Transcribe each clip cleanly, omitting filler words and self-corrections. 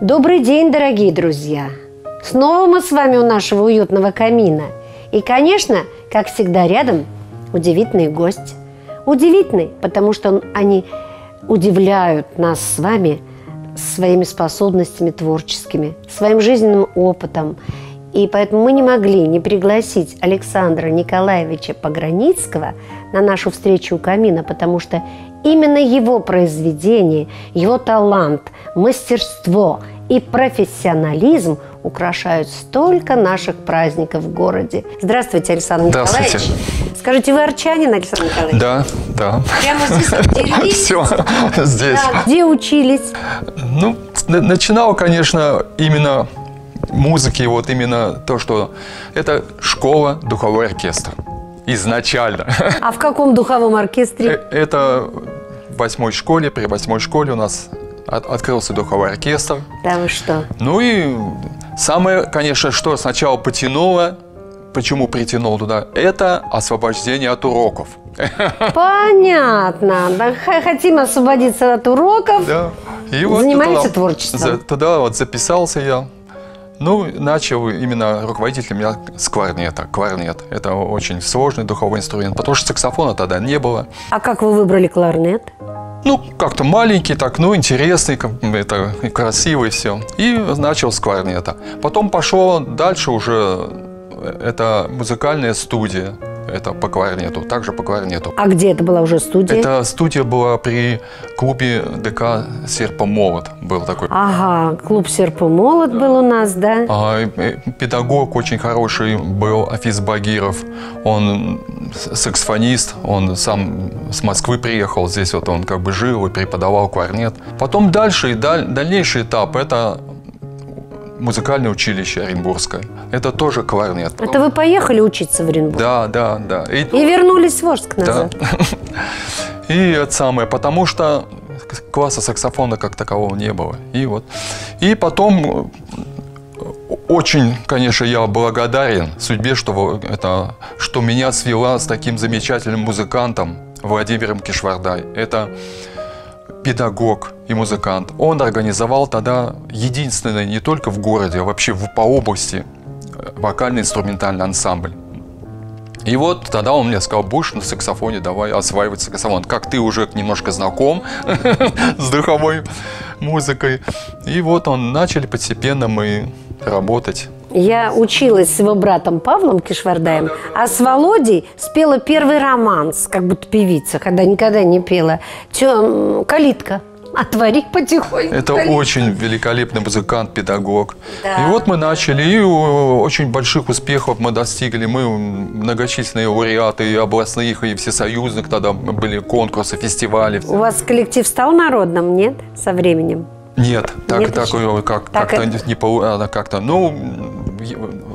Добрый день, дорогие друзья! Снова мы с вами у нашего уютного камина. И, конечно, как всегда, рядом удивительный гость. Удивительный, потому что они удивляют нас с вами своими способностями творческими, своим жизненным опытом. И поэтому мы не могли не пригласить Александра Николаевича Пограницкого на нашу встречу у камина, потому что именно его произведение, его талант, мастерство и профессионализм украшают столько наших праздников в городе. Здравствуйте, Александр Николаевич. Скажите, вы арчанин, Александр Николаевич? Да, да. Прямо здесь, где родились? Все, здесь. Да. Где учились? Ну, начинал, конечно, именно музыки, вот именно то, что это школа, духовой оркестр. Изначально. А в каком духовом оркестре? Это в 8-й школе, при 8-й школе у нас открылся духовой оркестр. Да вы что? Ну и самое, конечно, что сначала потянуло, почему притянул туда, это освобождение от уроков. Понятно. Да, хотим освободиться от уроков. Да. И вот занимаетесь творчеством? Тогда вот записался я. Ну, начал именно руководитель меня с кларнета. Кларнет – это очень сложный духовой инструмент, потому что саксофона тогда не было. А как вы выбрали кларнет? Ну, как-то маленький, так, ну, интересный, это красивый все. И начал с кларнета. Потом пошло дальше уже, это музыкальная студия. Это по кларнету, также по кларнету. А где это была уже студия? Эта студия была при клубе ДК «Серп и молот». Был такой. Ага, клуб «Серп и молот» был у нас, да? Педагог очень хороший был, Афиз Багиров. Он саксофонист, он сам с Москвы приехал. Здесь вот он как бы жил и преподавал кларнет. Потом дальше, дальнейший этап – это музыкальное училище Оренбургское. Это тоже кларнет. Это вы поехали учиться в Оренбург? Да. И вернулись в Орск назад? Да. И это самое, потому что класса саксофона как такового не было. И потом очень, конечно, я благодарен судьбе, что меня свела с таким замечательным музыкантом Владимиром Кишвардай. Это педагог и музыкант. Он организовал тогда единственный не только в городе, а вообще по области вокально-инструментальный ансамбль. И вот тогда он мне сказал: будешь на саксофоне, давай осваивать саксофон. Как ты уже немножко знаком с духовой музыкой. И вот начали постепенно мы работать. Я училась с его братом Павлом Кишвардаем, а с Володей спела первый романс, как будто певица, когда никогда не пела. «Калитка». Отвори потихоньку. Это калитку. Очень великолепный музыкант, педагог. Да. И вот мы начали, и очень больших успехов мы достигли. Мы многочисленные лауреаты и областных, и всесоюзных, тогда были конкурсы, фестивали. У вас коллектив стал народным, нет, со временем? Нет, как-то, ну,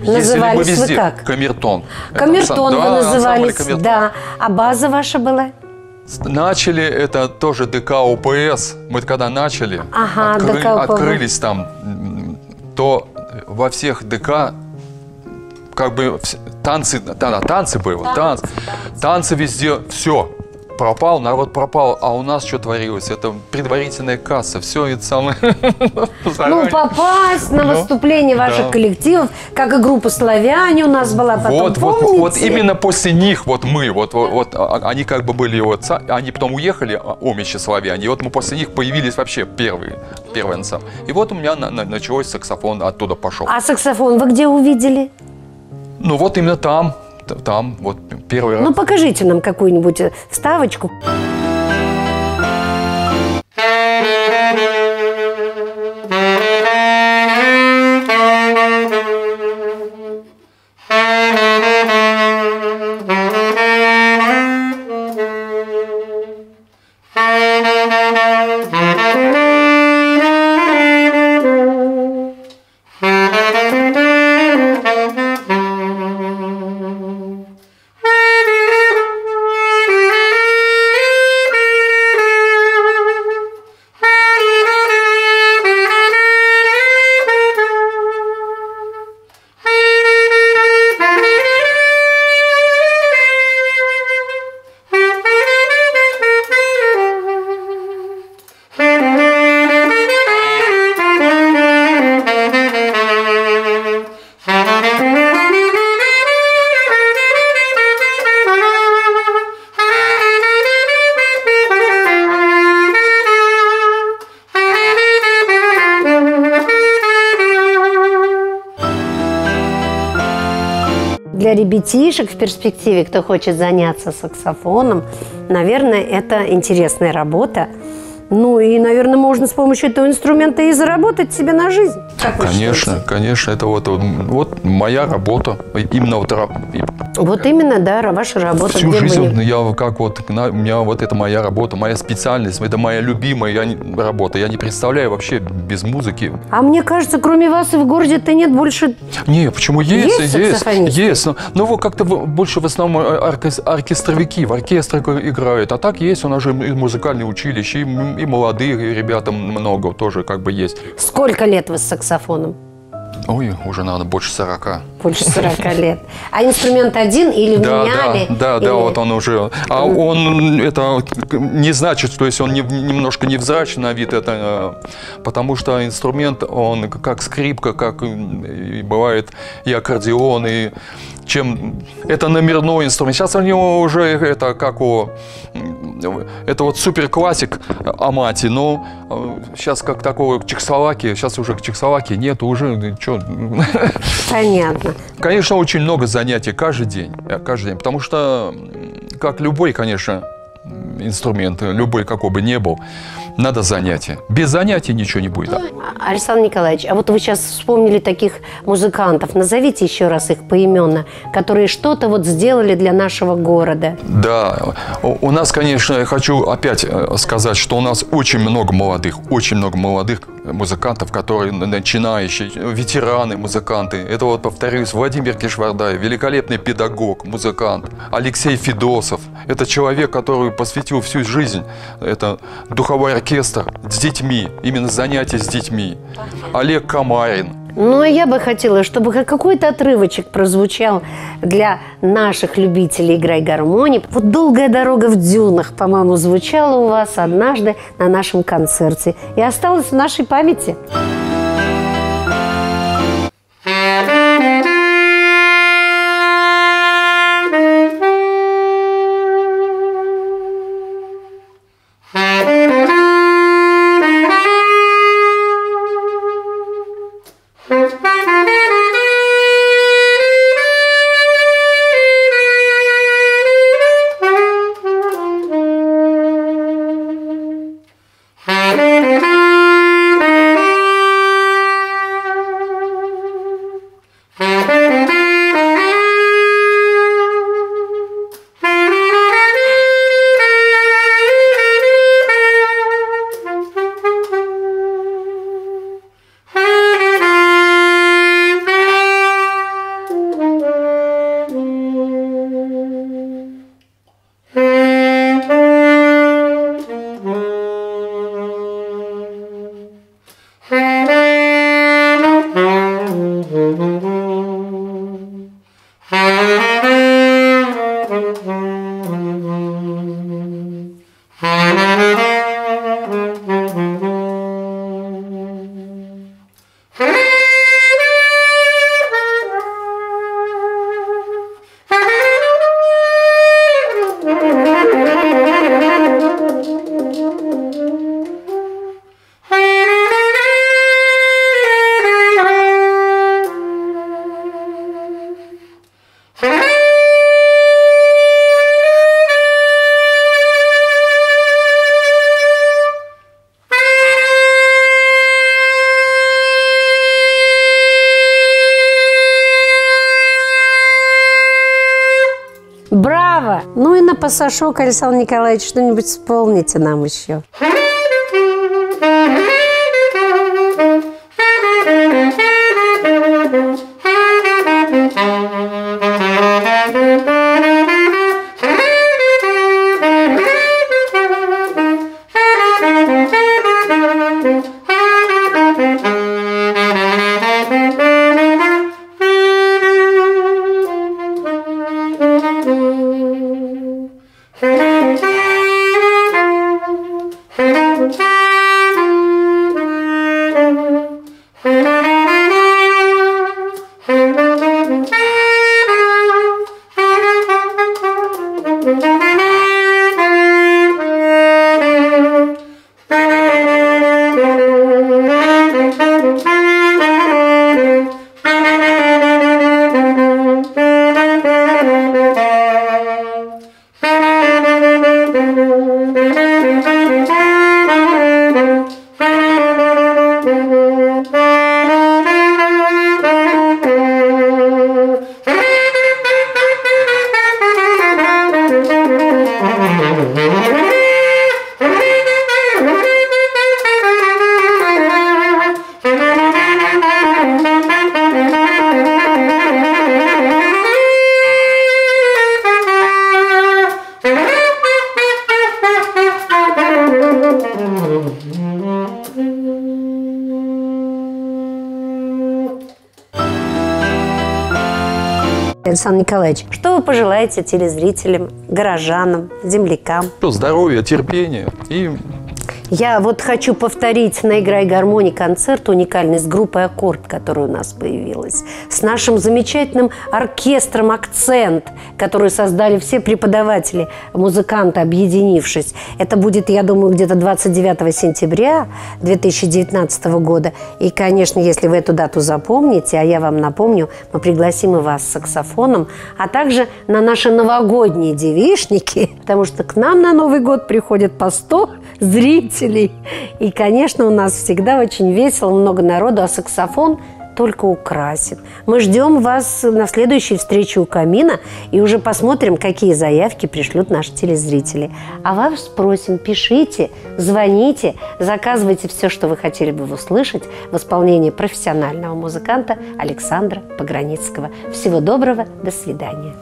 ездили мы везде. Как? Камертон. Камертон вы назывались, Камертон. да. А база ваша была? Начали это тоже ДК ОПС. Мы когда начали, открылись там, то во всех ДК как бы танцы были, танцы везде, все. Пропал, народ пропал, а у нас что творилось? Это предварительная касса, все это самое. Ну, попасть на выступление ваших коллективов, как и группа «Славяне» у нас была потом, помните? Вот именно после них, они как бы были, они потом уехали, Омичи, Славяне, и вот мы после них появились вообще первый ансамбль. И вот у меня началось саксофон, оттуда пошел. А саксофон вы где увидели? Ну, вот именно там вот первый раз. Ну, покажите нам какую-нибудь вставочку. ребятишек в перспективе, кто хочет заняться саксофоном, наверное, это интересная работа. Ну и, наверное, можно с помощью этого инструмента и заработать себе на жизнь. Конечно, конечно, это вот моя работа. Именно вот именно, да, ваша работа. Всю жизнь я как вот, у меня вот это моя работа, моя специальность, это моя любимая работа. Я не представляю вообще без музыки. А мне кажется, кроме вас и в городе-то нет больше... Не, почему есть? Есть. Но вот как-то больше в основном оркестровики, в оркестрах играют. А так есть у нас же и музыкальные училища, и молодые ребята много тоже как бы есть. Сколько лет вы с саксофоном? Ой, уже, наверное, больше 40. Больше 40 лет. А инструмент один или меняли? Да, вот он уже. А он, это не значит, что если он немножко невзрачный на вид, это потому что инструмент, он как скрипка, как и бывает и аккордеон, и это номерной инструмент. Сейчас у него уже это это вот суперклассик Амати, но сейчас как такого Чехословакии, сейчас уже к Чехословакии нет, уже что. Понятно. Конечно, очень много занятий каждый день, потому что, как любой, конечно, инструмент, любой какой бы ни был, надо занятия. Без занятий ничего не будет. Александр Николаевич, а вот вы сейчас вспомнили таких музыкантов. Назовите еще раз их поименно, которые что-то вот сделали для нашего города. Да, у нас, конечно, я хочу опять сказать, что у нас очень много молодых музыкантов, которые начинающие, ветераны музыканты. Это вот, повторюсь, Владимир Кишвардаев, великолепный педагог, музыкант. Алексей Федосов. Это человек, который посвятил всю жизнь. Это духовой оркестр с детьми, именно занятия с детьми. Олег Камарин. Ну, а я бы хотела, чтобы какой-то отрывочек прозвучал для наших любителей «Играй гармонии». Вот «Долгая дорога в дюнах», по-моему, звучала у вас однажды на нашем концерте и осталась в нашей памяти. Браво! Ну и на пасашок, Александр Николаевич, что-нибудь вспомните нам еще. Александр Николаевич, что вы пожелаете телезрителям, горожанам, землякам? Здоровья, терпения и... Я вот хочу повторить на «Играй гармони» концерт, уникальность группы «Аккорд», которая у нас появилась, с нашим замечательным оркестром «Акцент», который создали все преподаватели, музыканты, объединившись. Это будет, я думаю, где-то 29 сентября 2019 года. И, конечно, если вы эту дату запомните, а я вам напомню, мы пригласим и вас с саксофоном, а также на наши новогодние девичники, потому что к нам на Новый год приходят по 100 зрителей. И, конечно, у нас всегда очень весело, много народу, а саксофон только украсит. Мы ждем вас на следующей встрече у камина и уже посмотрим, какие заявки пришлют наши телезрители. А вас просим, пишите, звоните, заказывайте все, что вы хотели бы услышать в исполнении профессионального музыканта Александра Пограницкого. Всего доброго, до свидания.